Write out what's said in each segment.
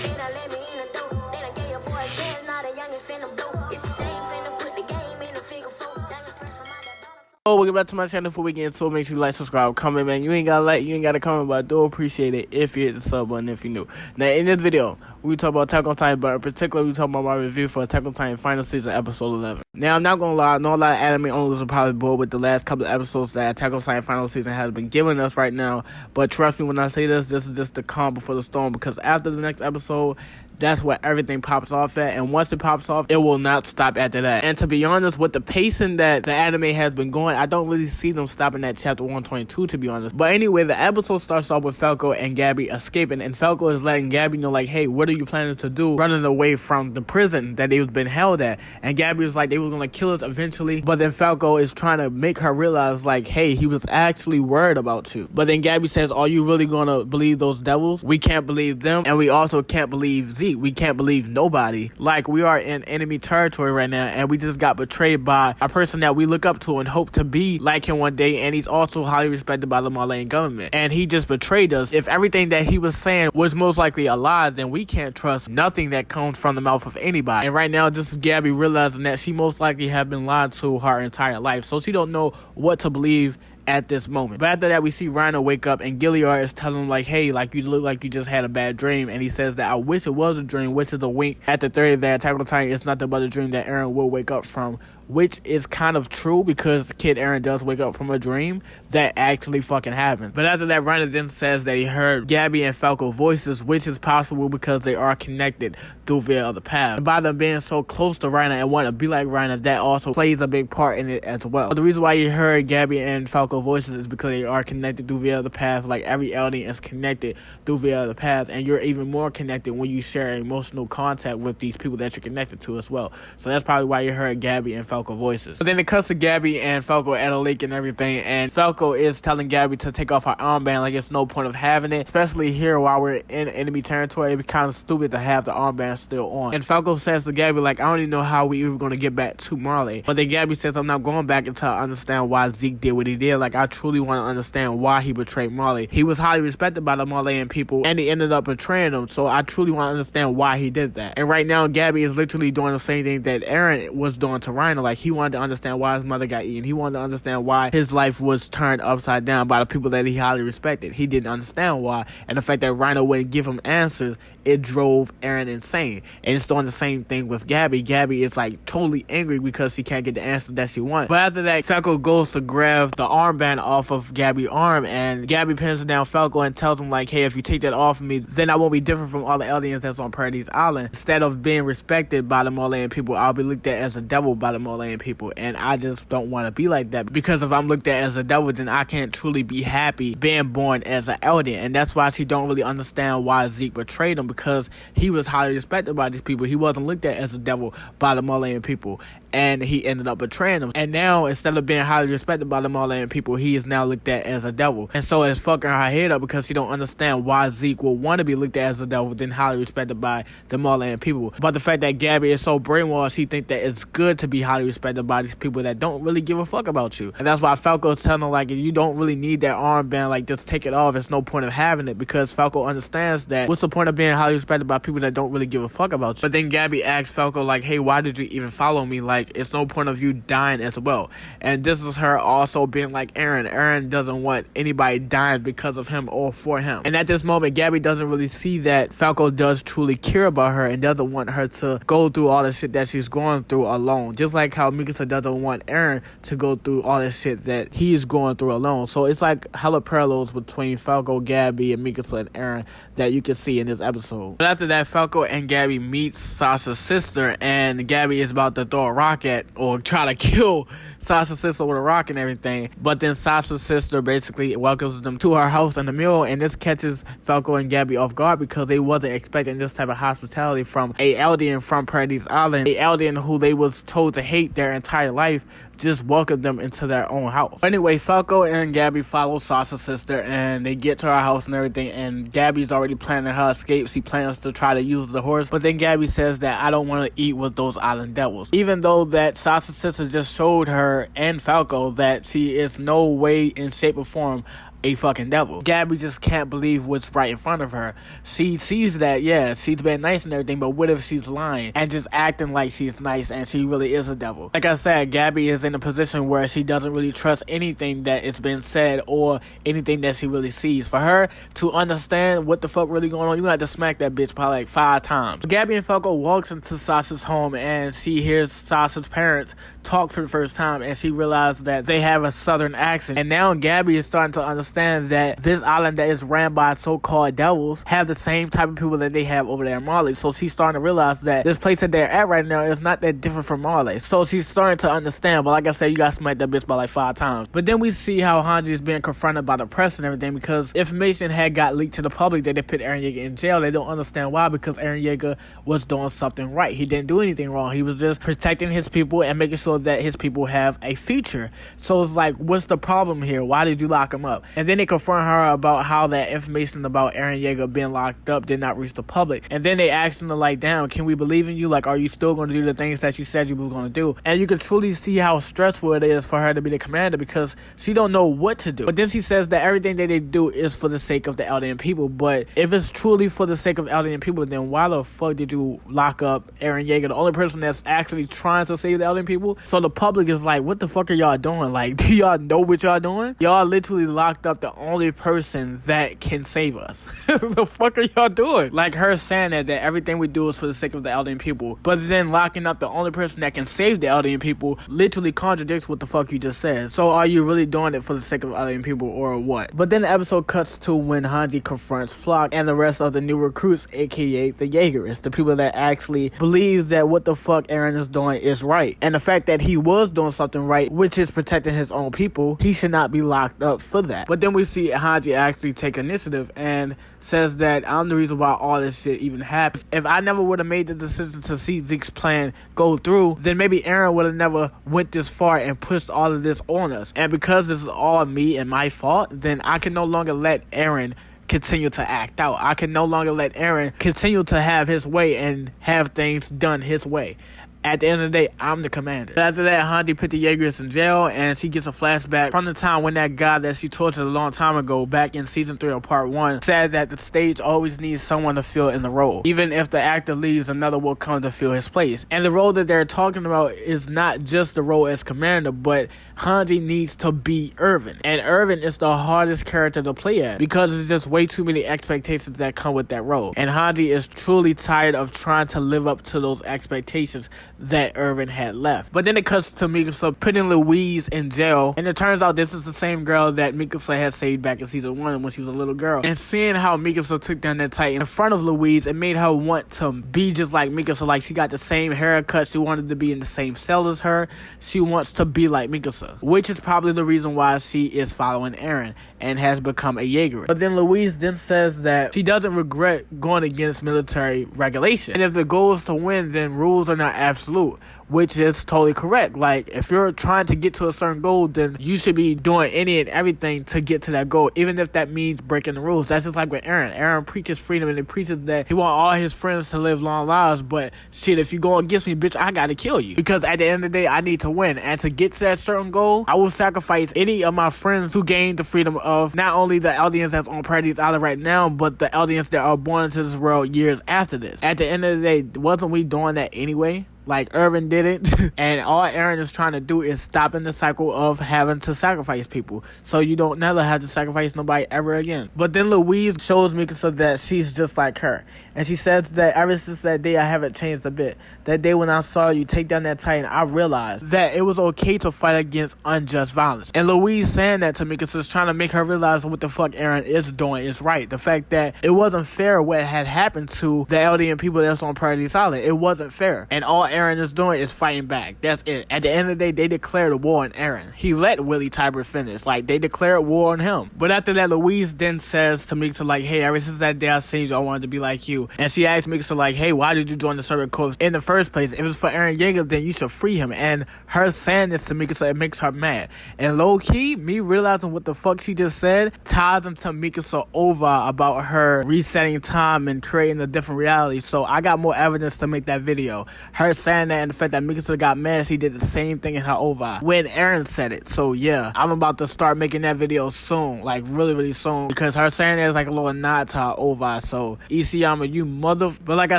Then I let me in the door. Then I gave your boy a chance, now the youngin' finna blow. It's a shame finna put the game in the figure four. Youngin' fresh from out that bottom. Oh, welcome back to my channel. Before we get into it, make sure you like, subscribe, comment, man. You ain't gotta like, you ain't gotta comment, but I do appreciate it if you hit the sub button if you're new. Now, in this video, we talk about Attack on Titan, but in particular, we talk about my review for Attack on Titan Final Season, Episode 11. Now, I'm not gonna lie, I know a lot of anime owners are probably bored with the last couple of episodes that Attack on Titan Final Season has been giving us right now, but trust me when I say this is just the calm before the storm, because after the next episode, that's where everything pops off at, and once it pops off, it will not stop after that. And to be honest, with the pacing that the anime has been going, I don't really see them stopping at chapter 122, to be honest. But anyway, the episode starts off with Falco and Gabby escaping, and Falco is letting Gabby know, like, hey, what are you planning to do running away from the prison that they've been held at? And Gabby was like, they were gonna kill us eventually, but then Falco is trying to make her realize, like, hey, he was actually worried about you. But then Gabby says, are you really gonna believe those devils? We can't believe them, and we also can't believe Zeke. We can't believe nobody. Like, we are in enemy territory right now, and we just got betrayed by a person that we look up to and hope to be like him one day, and he's also highly respected by the Malayan government, and he just betrayed us. If everything that he was saying was most likely a lie, then we can't trust nothing that comes from the mouth of anybody. And right now, this is Gabby realizing that she most likely have been lied to her entire life, so she don't know what to believe at this moment. But after that, we see Rhino wake up, and Gilliard is telling him, like, hey, like, you look like you just had a bad dream. And he says that I wish it was a dream, which is a wink at the theory that Attack on Titan is nothing but a dream that Eren will wake up from, which is kind of true because Kid Eren does wake up from a dream that actually fucking happened. But after that, Rhino then says that he heard Gabby and Falco voices, which is possible because they are connected through via other paths. And by them being so close to Rhino and want to be like Rhino, that also plays a big part in it as well. But the reason why you heard Gabby and Falco voices is because they are connected through via other paths. Like, every alien is connected through via other paths, and you're even more connected when you share emotional contact with these people that you're connected to as well. So that's probably why you heard Gabby and Falco voices. But then it comes to Gabby and Falco at a lake and everything, and Falco is telling Gabby to take off her armband, like it's no point of having it, especially here while we're in enemy territory. It'd be kind of stupid to have the armband still on. And Falco says to Gabby, like, I don't even know how we even going to get back to Marley. But then Gabby says, I'm not going back until I understand why Zeke did what he did. Like, I truly want to understand why he betrayed Marley. He was highly respected by the Marleyan people, and he ended up betraying them, so I truly want to understand why he did that. And right now, Gabby is literally doing the same thing that Eren was doing to Rhino. Like, he wanted to understand why his mother got eaten. He wanted to understand why his life was turned upside down by the people that he highly respected. He didn't understand why, and the fact that Rhino wouldn't give him answers, it drove Eren insane. And it's doing the same thing with Gabby. Gabby is like totally angry because she can't get the answer that she wants. But after that, Falco goes to grab the armband off of Gabby's arm, and Gabby pins down Falco and tells him, like, hey, if you take that off of me, then I won't be different from all the aliens that's on Paradise Island. Instead of being respected by the Malayan people, I'll be looked at as a devil by the Malayan people, and I just don't want to be like that, because if I'm looked at as a devil, then I can't truly be happy being born as an alien. And that's why she don't really understand why Zeke betrayed him, because he was highly respected by these people. He wasn't looked at as a devil by the Malayan people, and he ended up betraying them. And now, instead of being highly respected by the Malayan people, he is now looked at as a devil. And so it's fucking her head up because she don't understand why Zeke will want to be looked at as a devil, then highly respected by the Malayan people. But the fact that Gabby is so brainwashed, she think that it's good to be highly respected by these people that don't really give a fuck about you. And that's why Falco is telling her, like, you don't really need that armband, like, just take it off. It's no point of having it, because Falco understands that what's the point of being highly respected by people that don't really give a fuck about you. But then Gabby asks Falco, like, hey, why did you even follow me? Like, it's no point of you dying as well. And this is her also being like Eren doesn't want anybody dying because of him or for him. And at this moment, Gabby doesn't really see that Falco does truly care about her and doesn't want her to go through all the shit that she's going through alone, just like how Mikasa doesn't want Eren to go through all the shit that he's going through alone. So it's like hella parallels between Falco, Gabby, and Mikasa and Eren that you can see in this episode. But after that, Falco and Gabby meets Sasha's sister, and Gabby is about to throw a rock at or try to kill Sasha's sister with a rock and everything. But then Sasha's sister basically welcomes them to her house in the meal, and this catches Falco and Gabby off guard because they wasn't expecting this type of hospitality from a alien from Paradise Island, a alien who they was told to hate their entire life, just welcomed them into their own house. Anyway, Falco and Gabby follow Sasha's sister, and they get to her house and everything, and Gabby's already planning her escape. She plans to try to use the horse, but then Gabby says that I don't want to eat with those island devils. Even though that Sasha's sister just showed her and Falco that she is no way in shape or form a fucking devil. Gabby just can't believe what's right in front of her. She sees that, yeah, she's been nice and everything, but what if she's lying and just acting like she's nice and she really is a devil? Like I said, Gabby is in a position where she doesn't really trust anything that is been said or anything that she really sees. For her to understand what the fuck really going on, you have to smack that bitch probably like 5 times. Gabby and Falco walks into Sasha's home and she hears Sasha's parents talk for the first time, and she realized that they have a southern accent. And now Gabby is starting to understand that this island that is ran by so-called devils have the same type of people that they have over there in Marley. So she's starting to realize that this place that they're at right now is not that different from Marley. So she's starting to understand. But like I said, you got smacked that bitch by like 5 times. But then we see how Hanji is being confronted by the press and everything, because information had got leaked to the public that they put Eren Yeager in jail. They don't understand why, because Eren Yeager was doing something right. He didn't do anything wrong. He was just protecting his people and making sure that his people have a future. So it's like, what's the problem here? Why did you lock him up? And then they confront her about how that information about Eren Yeager being locked up did not reach the public. And then they asked him to, like, damn, can we believe in you? Like, are you still going to do the things that you said you was going to do? And you can truly see how stressful it is for her to be the commander, because she don't know what to do. But then she says that everything that they do is for the sake of the Eldian people. But if it's truly for the sake of Eldian people, then why the fuck did you lock up Eren Yeager, the only person that's actually trying to save the Eldian people? So the public is like, what the fuck are y'all doing? Like, do y'all know what y'all doing? Y'all literally locked up the only person that can save us. The fuck are y'all doing? Like, her saying that everything we do is for the sake of the Eldian people, but then locking up the only person that can save the Eldian people literally contradicts what the fuck you just said. So are you really doing it for the sake of Eldian people or what? But then the episode cuts to when Hanji confronts Flock and the rest of the new recruits, aka the Jaegerists, the people that actually believe that what the fuck Eren is doing is right. And the fact that he was doing something right, which is protecting his own people, he should not be locked up for that. But then we see Hanji actually take initiative and says that I'm the reason why all this shit even happened. If I never would have made the decision to see Zeke's plan go through, then maybe Eren would have never went this far and pushed all of this on us. And because this is all me and my fault, then I can no longer let Eren continue to act out. I can no longer let Eren continue to have his way and have things done his way. At the end of the day, I'm the commander. But after that, Hanji put the Jaegerists in jail, and she gets a flashback from the time when that guy that she tortured a long time ago, back in season 3 of part 1, said that the stage always needs someone to fill in the role. Even if the actor leaves, another will come to fill his place. And the role that they're talking about is not just the role as commander, but Hanji needs to be Irvin. And Irvin is the hardest character to play at, because there's just way too many expectations that come with that role. And Hanji is truly tired of trying to live up to those expectations that Irvin had left. But then it cuts to Mikasa putting Louise in jail, and it turns out this is the same girl that Mikasa had saved back in season 1 when she was a little girl. And seeing how Mikasa took down that Titan in front of Louise, it made her want to be just like Mikasa. Like, she got the same haircut, she wanted to be in the same cell as her, she wants to be like Mikasa, which is probably the reason why she is following Eren and has become a Jaeger. But then Louise then says that she doesn't regret going against military regulation, and if the goal is to win, then rules are not absolute, which is totally correct. Like, if you're trying to get to a certain goal, then you should be doing any and everything to get to that goal, even if that means breaking the rules. That's just like with Eren. Eren preaches freedom, and he preaches that he wants all his friends to live long lives, but shit, if you go against me, bitch, I gotta kill you, because at the end of the day, I need to win. And to get to that certain goal, I will sacrifice any of my friends who gained the freedom of not only the Eldians that's on Paradise Island right now, but the Eldians that are born into this world years after this. At the end of the day, wasn't we doing that anyway? Like, Irvin did it, and all Eren is trying to do is stopping the cycle of having to sacrifice people, so you don't never have to sacrifice nobody ever again. But then Louise shows Mikasa that she's just like her, and she says that ever since that day I haven't changed a bit. That day when I saw you take down that Titan, I realized that it was okay to fight against unjust violence. And Louise saying that to Mikasa is trying to make her realize what the fuck Eren is doing is right. The fact that it wasn't fair what had happened to the Eldian people that's on Paradise Island. It wasn't fair, and all Eren is doing is fighting back. That's it. At the end of the day, they declared a war on Eren. He let Willie Tybur finish. Like, they declared war on him. But after that, Louise then says to Mikasa, like, hey, ever since that day I seen you, I wanted to be like you. And she asks Mikasa, like, hey, why did you join the Servant Corps in the first place? If it's for Eren Yeager, then you should free him. And her saying this to Mikasa, it makes her mad. And low-key, me realizing what the fuck she just said ties into Mikasa over about her resetting time and creating a different reality. So I got more evidence to make that video. Her saying that, and the fact that Mikasa got mad, she did the same thing in her OVA when Eren said it. So yeah, I'm about to start making that video soon, like really, really soon, because her saying that is like a little nod to her OVA. So Isayama, you mother. But like I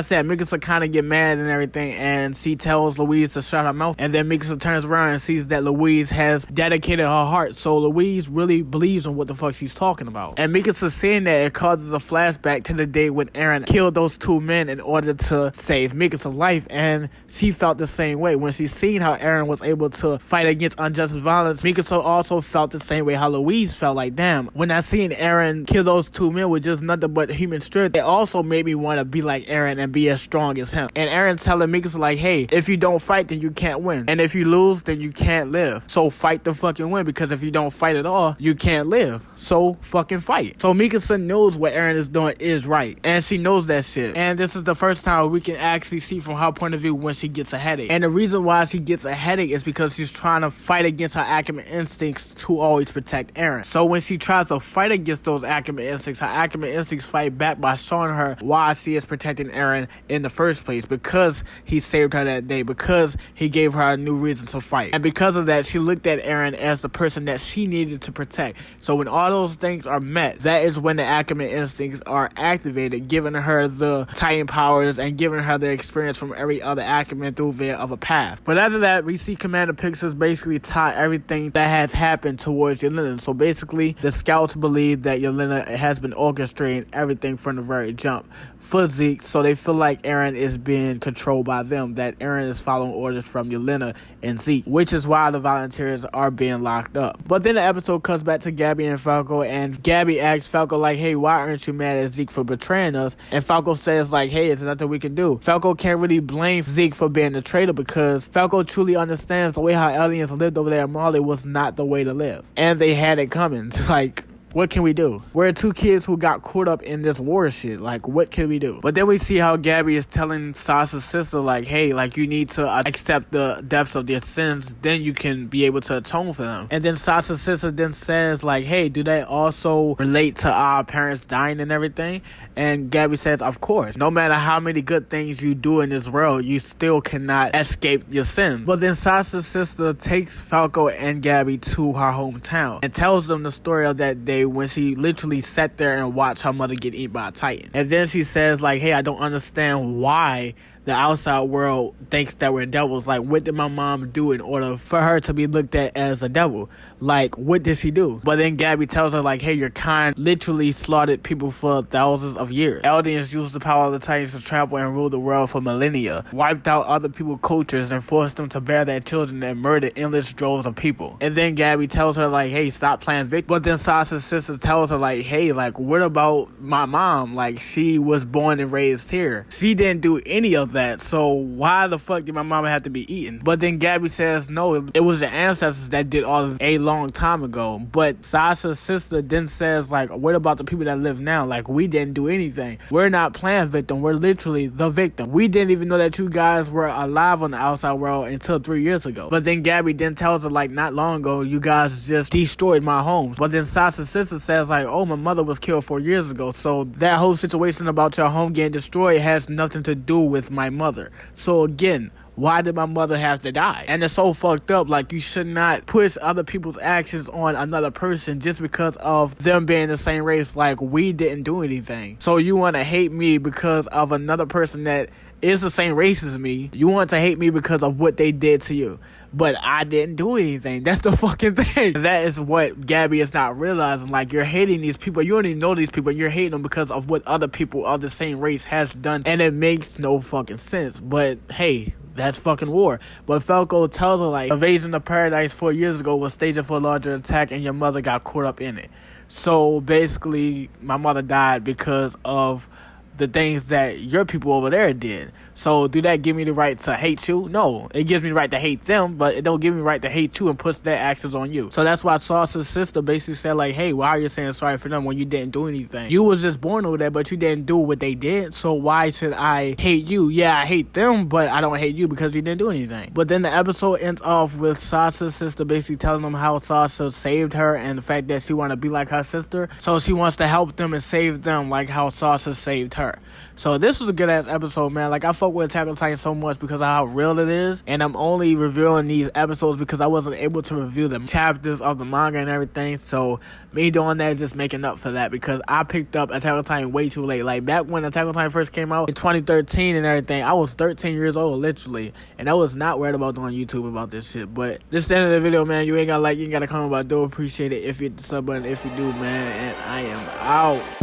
said, Mikasa kind of get mad and everything, and she tells Louise to shut her mouth, and then Mikasa turns around and sees that Louise has dedicated her heart. So Louise really believes in what the fuck she's talking about. And Mikasa seeing that, it causes a flashback to the day when Eren killed those two men in order to save Mikasa's life, and she felt the same way. When she seen how Eren was able to fight against unjust violence, Mikasa also felt the same way how Louise felt. Like, damn, when I seen Eren kill those two men with just nothing but human strength, it also made me want to be like Eren and be as strong as him. And Eren telling Mikasa like, hey, if you don't fight, then you can't win, and if you lose, then you can't live. So fight the fucking win, because if you don't fight at all, you can't live. So fucking fight. So Mikasa knows what Eren is doing is right, and she knows that shit. And this is the first time we can actually see from her point of view when she gets a headache. And the reason why she gets a headache is because she's trying to fight against her Akuma instincts to always protect Eren. So when she tries to fight against those Akuma instincts, her Akuma instincts fight back by showing her why she is protecting Eren in the first place, because he saved her that day, because he gave her a new reason to fight. And because of that, she looked at Eren as the person that she needed to protect. So when all those things are met, that is when the Akuma instincts are activated, giving her the Titan powers and giving her the experience from every other Akuma through there of a path. But after that, we see Commander Pixis basically tie everything that has happened towards Yelena. So basically, the scouts believe that Yelena has been orchestrating everything from the very jump for Zeke, so they feel like Eren is being controlled by them, that Eren is following orders from Yelena and Zeke, which is why the volunteers are being locked up. But then the episode comes back to Gabby and Falco, and Gabby asks Falco like, hey, why aren't you mad at Zeke for betraying us? And Falco says like, hey, it's nothing we can do. Falco can't really blame Zeke for being a traitor, because Falco truly understands the way how aliens lived over there in Marley was not the way to live, and they had it coming. Like, what can we do? We're two kids who got caught up in this war shit. Like, what can we do? But then we see how Gabby is telling Sasha's sister, like, hey, like, you need to accept the depths of their sins, then you can be able to atone for them. And then Sasha's sister then says, like, hey, do they also relate to our parents dying and everything? And Gabby says, of course. No matter how many good things you do in this world, you still cannot escape your sin. But then Sasha's sister takes Falco and Gabby to her hometown and tells them the story of that day when she literally sat there and watched her mother get eaten by a Titan. And then she says like, hey, I don't understand why the outside world thinks that we're devils. Like, what did my mom do in order for her to be looked at as a devil? Like, what did she do? But then Gabby tells her like, hey, your kind literally slaughtered people for thousands of years. Eldians used the power of the Titans to trample and rule the world for millennia, wiped out other people's cultures and forced them to bear their children and murdered endless droves of people. And then Gabby tells her like, hey, stop playing victim. But then Sasha's sister tells her like, hey, like, what about my mom? Like, she was born and raised here. She didn't do any of that, so why the fuck did my mama have to be eaten? But then Gabby says no, it was the ancestors that did all of it a long time ago. But Sasha's sister then says like, what about the people that live now? Like, we didn't do anything. We're not playing victim, we're literally the victim. We didn't even know that you guys were alive on the outside world until 3 years ago. But then Gabby then tells her like, not long ago you guys just destroyed my home. But then Sasha's sister says like, oh, my mother was killed 4 years ago, so that whole situation about your home getting destroyed has nothing to do with my mother. So again, why did my mother have to die? And it's so fucked up. Like, you should not push other people's actions on another person just because of them being the same race. Like, we didn't do anything. So you want to hate me because of another person that is the same race as me. You want to hate me because of what they did to you. But I didn't do anything. That's the fucking thing. That is what Gabby is not realizing. Like, you're hating these people. You don't even know these people. You're hating them because of what other people of the same race has done. And it makes no fucking sense. But hey, that's fucking war. But Falco tells her like, Invasion of Paradise 4 years ago was staged for a larger attack and your mother got caught up in it. So basically, my mother died because of the things that your people over there did. So do that give me the right to hate you? No, it gives me the right to hate them, but it don't give me the right to hate you and puts their actions on you. So that's why Sauce's sister basically said like, hey, why are you saying sorry for them when you didn't do anything? You was just born over there, but you didn't do what they did, so why should I hate you? Yeah, I hate them, but I don't hate you because you didn't do anything. But then the episode ends off with Sasha's sister basically telling them how Sasha saved her and the fact that she want to be like her sister, so she wants to help them and save them like how Sasha saved her. her. So this was a good ass episode, man. Like, I fuck with Attack on Titan so much because of how real it is, and I'm only reviewing these episodes because I wasn't able to review the chapters of the manga and everything. So me doing that is just making up for that, because I picked up Attack on Titan way too late. Like, back when Attack on Titan first came out in 2013 and everything, I was 13 years old, literally, and I was not worried about doing YouTube about this shit. But this is the end of the video, man. You ain't gotta like, you ain't gotta comment, but I do appreciate it if you hit the sub button if you do, man. And I am out.